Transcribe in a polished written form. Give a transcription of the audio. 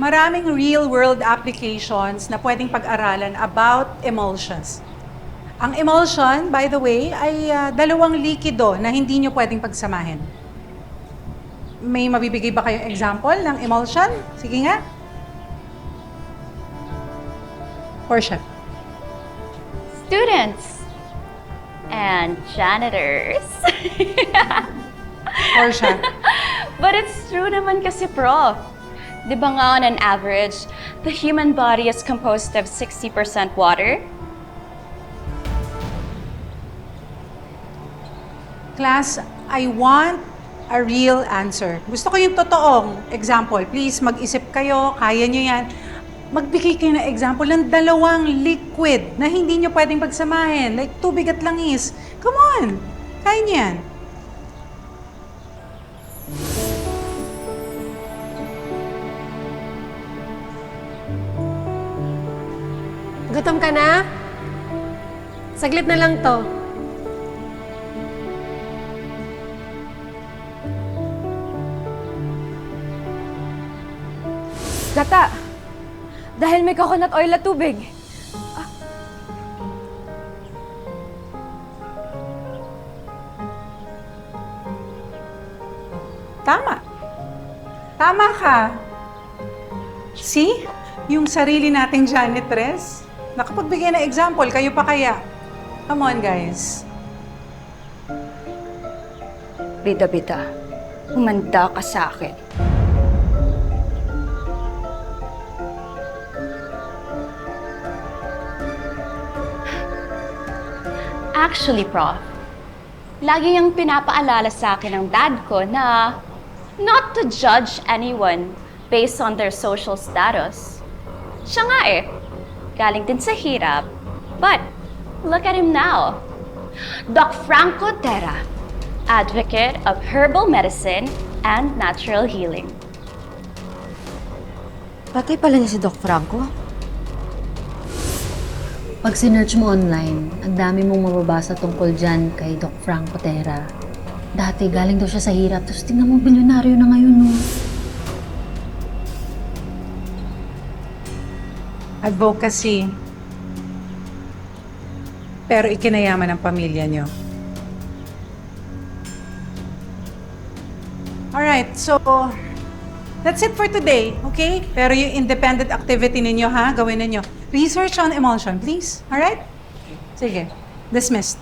maraming real-world applications na pwedeng pag-aralan about emulsions. Ang emulsion, by the way, ay dalawang likido na hindi nyo pwedeng pagsamahin. May mabibigay ba kayong example ng emulsion? Sige nga. Portia. Students and janitors. Portia. But it's true naman kasi, Prof. Di ba nga on an average, the human body is composed of 60% water? Class, I want a real answer. Gusto ko yung totoong example. Please, mag-isip kayo, kaya nyo yan. Magbigay kayo ng example ng dalawang liquid na hindi nyo pwedeng pagsamahin. Like tubig at langis. Come on! Kaya nyo yan. Gutom ka na? Saglit na lang to. Gata! Dahil may coconut oil at tubig. Tama. Tama ka. See? Yung sarili nating janitress. Nakapagbigay na example, kayo pa kaya? Come on, guys. Bida-bida, humanda ka sa akin. Actually, Prof, lagi yung pinapaalala sa akin ng dad ko na not to judge anyone based on their social status. Siya nga eh, galing din sa hirap. But, look at him now. Doc Franco Terra, advocate of herbal medicine and natural healing. Patay pala niya si Doc Franco. Pag sinearch mo online, ang dami mong mababasa tungkol dyan kay Doc Franco Terra. Dati, galing daw siya sa hirap, tapos tingnan mo, bilyonaryo na ngayon, no? Advocacy. Pero ikinayaman ng pamilya nyo. Alright, so that's it for today, okay? Pero yung independent activity ninyo, ha? Gawin ninyo. Research on emulsion, please. Alright? Sige. Dismissed.